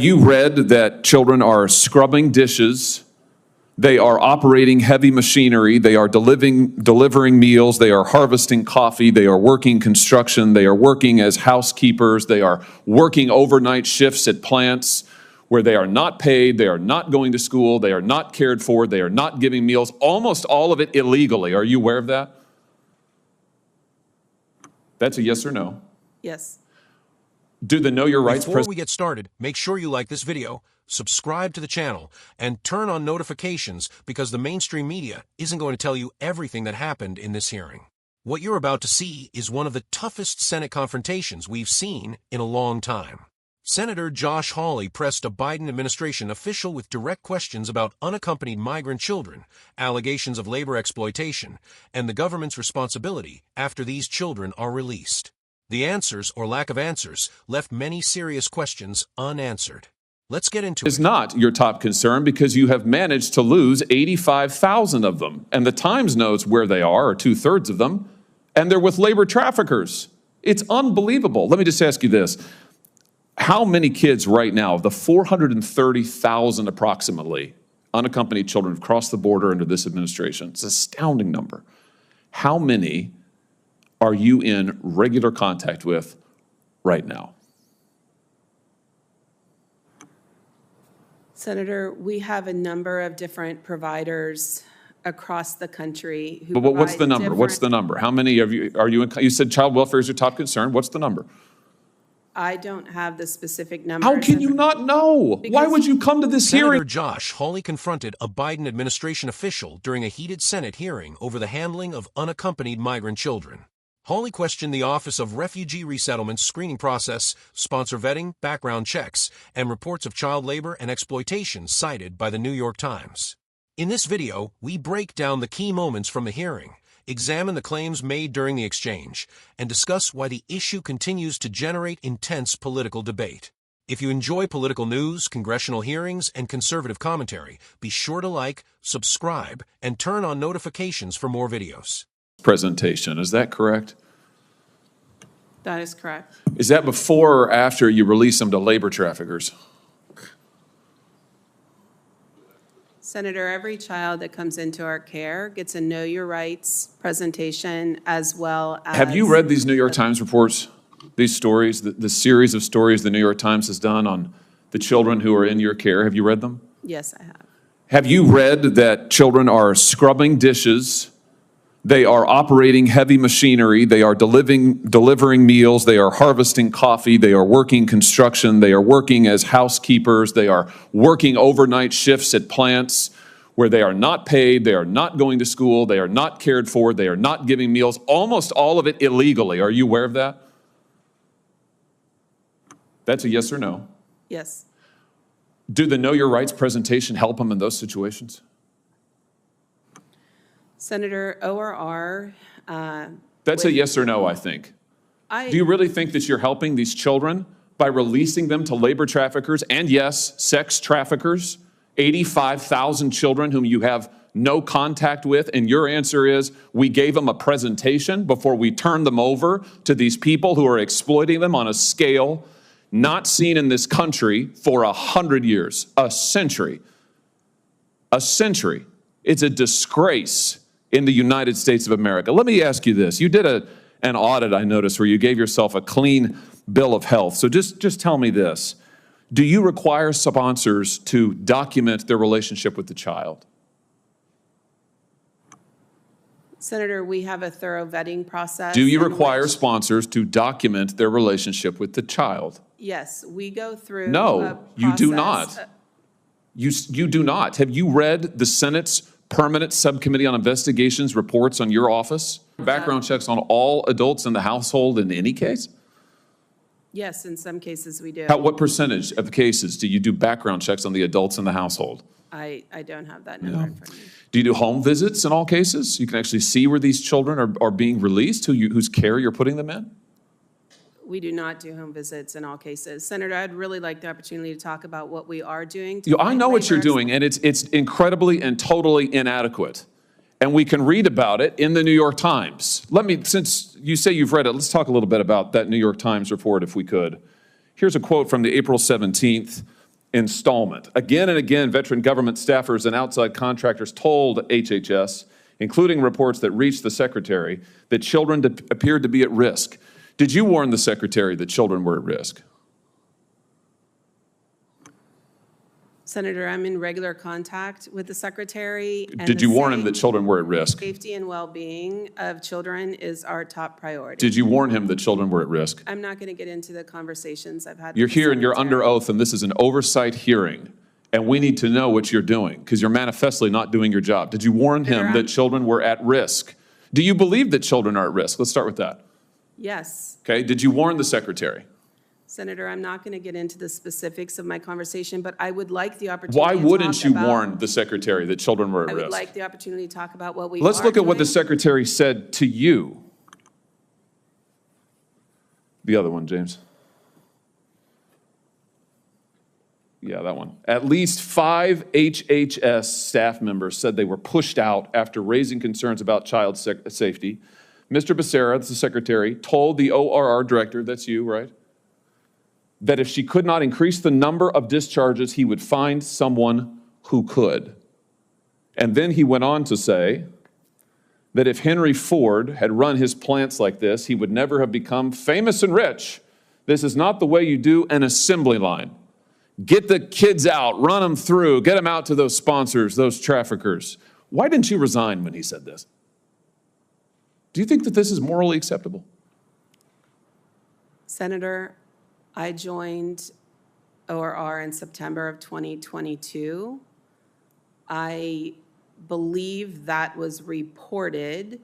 You read that children are scrubbing dishes, they are operating heavy machinery, they are delivering meals, they are harvesting coffee, they are working construction, they are working as housekeepers, they are working overnight shifts at plants where they are not paid, they are not going to school, they are not cared for, they are not giving meals, almost all of it illegally. Are you aware of that? That's a yes or no. Yes. Do the Know Your Rights Before we get started, make sure you like this video, subscribe to the channel, and turn on notifications because the mainstream media isn't going to tell you everything that happened in this hearing. What you're about to see is one of the toughest Senate confrontations we've seen in a long time. Senator Josh Hawley pressed a Biden administration official with direct questions about unaccompanied migrant children, allegations of labor exploitation, and the government's responsibility after these children are released. The answers, or lack of answers, left many serious questions unanswered. Let's get into it. Is not your top concern because you have managed to lose 85,000 of them. And the Times knows where they are, or 2/3 of them, and they're with labor traffickers. It's unbelievable. Let me just ask you this. How many kids right now, of the 430,000 approximately, unaccompanied children have crossed the border under this administration? It's an astounding number. How many are you in regular contact with right now? Senator, we have a number of different providers across the country who But what's the provide number? different- What's the number? How many of you are you in? You said child welfare is your top concern. What's the number? I don't have the specific numbers. How can you not know? Why would you come to this Senator hearing? Josh Hawley confronted a Biden administration official during a heated Senate hearing over the handling of unaccompanied migrant children. Hawley questioned the Office of Refugee Resettlement's screening process, sponsor vetting, background checks, and reports of child labor and exploitation cited by the New York Times. In this video, we break down the key moments from the hearing, examine the claims made during the exchange, and discuss why the issue continues to generate intense political debate. If you enjoy political news, congressional hearings, and conservative commentary, be sure to like, subscribe, and turn on notifications for more videos. Presentation, is that correct? That is correct. Is that before or after you release them to labor traffickers? Senator, every child that comes into our care gets a Know Your Rights presentation as well as... Have you read these New York Times reports, these stories, the series of stories the New York Times has done on the children who are in your care? Have you read them? Yes, I have. Have you read that children are scrubbing dishes, they are operating heavy machinery, they are delivering meals, they are harvesting coffee, they are working construction, they are working as housekeepers, they are working overnight shifts at plants where they are not paid, they are not going to school, they are not cared for, they are not giving meals, almost all of it illegally. Are you aware of that? That's a yes or no. Yes. Do the Know Your Rights presentation help them in those situations? Senator, ORR... That's a yes or no, I think. Do you really think that you're helping these children by releasing them to labor traffickers and, yes, sex traffickers? 85,000 children whom you have no contact with, and your answer is we gave them a presentation before we turned them over to these people who are exploiting them on a scale not seen in this country for 100 years, a century. A century. It's a disgrace in the United States of America. Let me ask you this. You did an audit, I noticed, where you gave yourself a clean bill of health. So just tell me this. Do you require sponsors to document their relationship with the child? Senator, we have a thorough vetting process. Do you require sponsors to document their relationship with the child? Yes, we go through No, you do not. You do not. Have you read the Senate's Permanent Subcommittee on Investigations reports on your office? Background checks on all adults in the household in any case? Yes, in some cases we do. What percentage of cases do you do background checks on the adults in the household? I don't have that number in front of me. Do you do home visits in all cases? You can actually see where these children are being released, whose care you're putting them in? We do not do home visits in all cases. Senator, I'd really like the opportunity to talk about what we are doing. I know what you're doing, and it's incredibly and totally inadequate. And we can read about it in the New York Times. Since you say you've read it, let's talk a little bit about that New York Times report if we could. Here's a quote from the April 17th installment. Again and again, veteran government staffers and outside contractors told HHS, including reports that reached the Secretary, that children appeared to be at risk. Did you warn the Secretary that children were at risk? Senator, I'm in regular contact with the Secretary. Did you warn him that children were at risk? Safety and well-being of children is our top priority. Did you warn him that children were at risk? I'm not going to get into the conversations I've had. You're here and you're under oath, and this is an oversight hearing, and we need to know what you're doing because you're manifestly not doing your job. Did you warn him that children were at risk? Do you believe that children are at risk? Let's start with that. Yes. Okay. Did you warn the Secretary? Senator, I'm not going to get into the specifics of my conversation, but I would like the opportunity Why wouldn't you warn the Secretary that children were at risk? I would like the opportunity to talk about what we Let's look at what the Secretary said to you. The other one, James. Yeah, that one. At least 5 HHS staff members said they were pushed out after raising concerns about child safety. Mr. Becerra, the Secretary, told the ORR director, that's you, right, that if she could not increase the number of discharges, he would find someone who could. And then he went on to say that if Henry Ford had run his plants like this, he would never have become famous and rich. This is not the way you do an assembly line. Get the kids out, run them through, get them out to those sponsors, those traffickers. Why didn't you resign when he said this? Do you think that this is morally acceptable? Senator, I joined ORR in September of 2022. I believe that was reported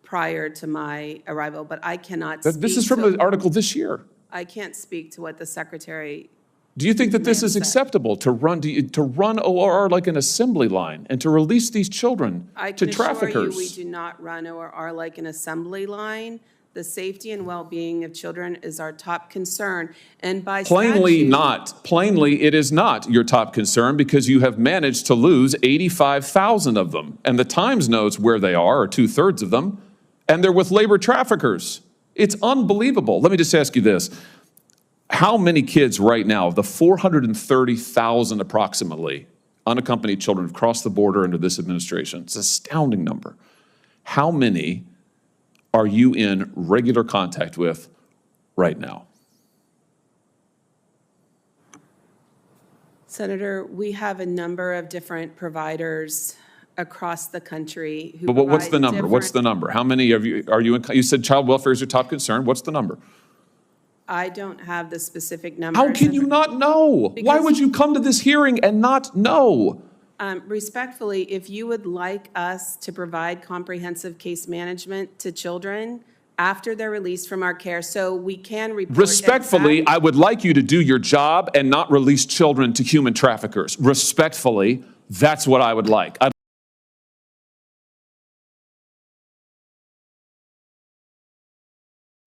prior to my arrival, but I cannot speak. This is from an article this year. I can't speak to what the Secretary. Do you think that this is acceptable to run ORR like an assembly line and to release these children to traffickers? I can assure you we do not run ORR like an assembly line. The safety and well-being of children is our top concern, and by Plainly statute, not. Plainly, it is not your top concern because you have managed to lose 85,000 of them, and the Times knows where they are, or 2/3 of them, and they're with labor traffickers. It's unbelievable. Let me just ask you this. How many kids right now, of the 430,000 approximately, unaccompanied children have crossed the border under this administration? It's an astounding number. How many are you in regular contact with right now? Senator, we have a number of different providers across the country who But what's the number? different. What's the number? How many of you are you in? You said child welfare is your top concern. What's the number? I don't have the specific numbers. How can you not know? Why would you come to this hearing and not know? Respectfully, if you would like us to provide comprehensive case management to children after they're released from our care, so we can report. Respectfully, I would like you to do your job and not release children to human traffickers. Respectfully, that's what I would like.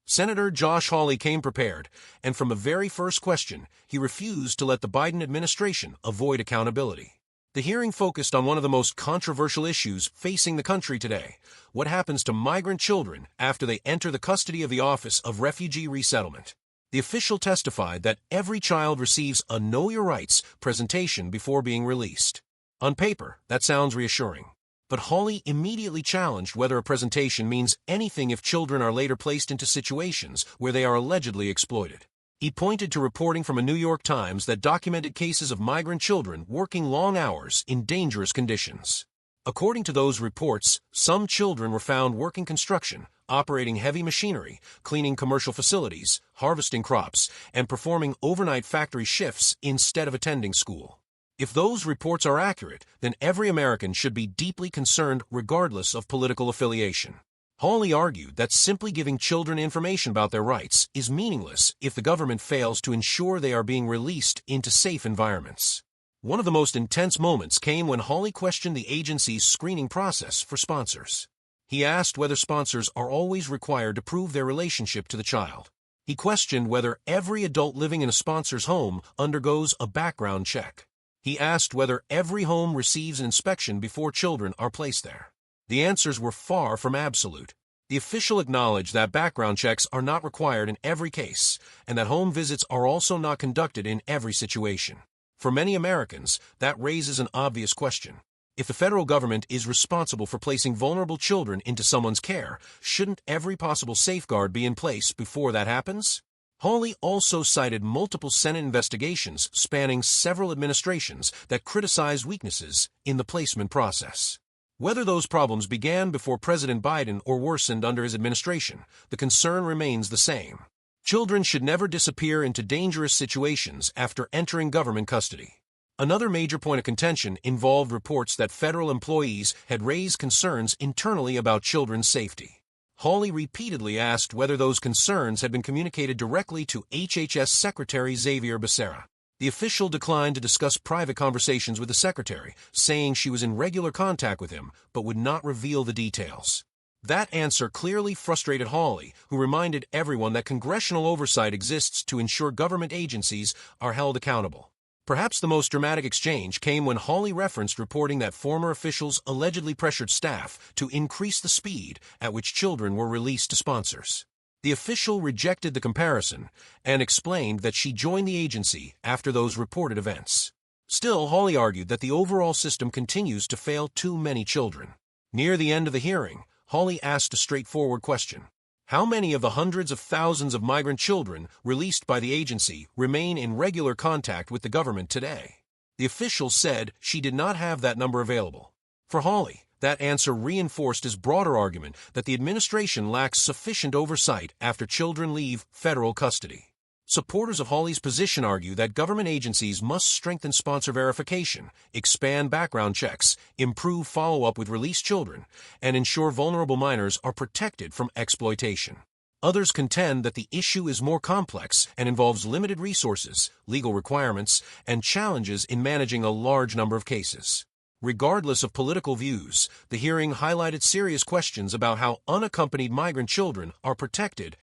Senator Josh Hawley came prepared, and from the very first question, he refused to let the Biden administration avoid accountability. The hearing focused on one of the most controversial issues facing the country today: what happens to migrant children after they enter the custody of the Office of Refugee Resettlement. The official testified that every child receives a Know Your Rights presentation before being released. On paper, that sounds reassuring. But Hawley immediately challenged whether a presentation means anything if children are later placed into situations where they are allegedly exploited. He pointed to reporting from a New York Times that documented cases of migrant children working long hours in dangerous conditions. According to those reports, some children were found working construction, operating heavy machinery, cleaning commercial facilities, harvesting crops, and performing overnight factory shifts instead of attending school. If those reports are accurate, then every American should be deeply concerned regardless of political affiliation. Hawley argued that simply giving children information about their rights is meaningless if the government fails to ensure they are being released into safe environments. One of the most intense moments came when Hawley questioned the agency's screening process for sponsors. He asked whether sponsors are always required to prove their relationship to the child. He questioned whether every adult living in a sponsor's home undergoes a background check. He asked whether every home receives an inspection before children are placed there. The answers were far from absolute. The official acknowledged that background checks are not required in every case, and that home visits are also not conducted in every situation. For many Americans, that raises an obvious question. If the federal government is responsible for placing vulnerable children into someone's care, shouldn't every possible safeguard be in place before that happens? Hawley also cited multiple Senate investigations spanning several administrations that criticized weaknesses in the placement process. Whether those problems began before President Biden or worsened under his administration, the concern remains the same. Children should never disappear into dangerous situations after entering government custody. Another major point of contention involved reports that federal employees had raised concerns internally about children's safety. Hawley repeatedly asked whether those concerns had been communicated directly to HHS Secretary Xavier Becerra. The official declined to discuss private conversations with the secretary, saying she was in regular contact with him, but would not reveal the details. That answer clearly frustrated Hawley, who reminded everyone that congressional oversight exists to ensure government agencies are held accountable. Perhaps the most dramatic exchange came when Hawley referenced reporting that former officials allegedly pressured staff to increase the speed at which children were released to sponsors. The official rejected the comparison and explained that she joined the agency after those reported events. Still, Hawley argued that the overall system continues to fail too many children. Near the end of the hearing, Hawley asked a straightforward question. How many of the hundreds of thousands of migrant children released by the agency remain in regular contact with the government today? The official said she did not have that number available. For Hawley, that answer reinforced his broader argument that the administration lacks sufficient oversight after children leave federal custody. Supporters of Hawley's position argue that government agencies must strengthen sponsor verification, expand background checks, improve follow-up with released children, and ensure vulnerable minors are protected from exploitation. Others contend that the issue is more complex and involves limited resources, legal requirements, and challenges in managing a large number of cases. Regardless of political views, the hearing highlighted serious questions about how unaccompanied migrant children are protected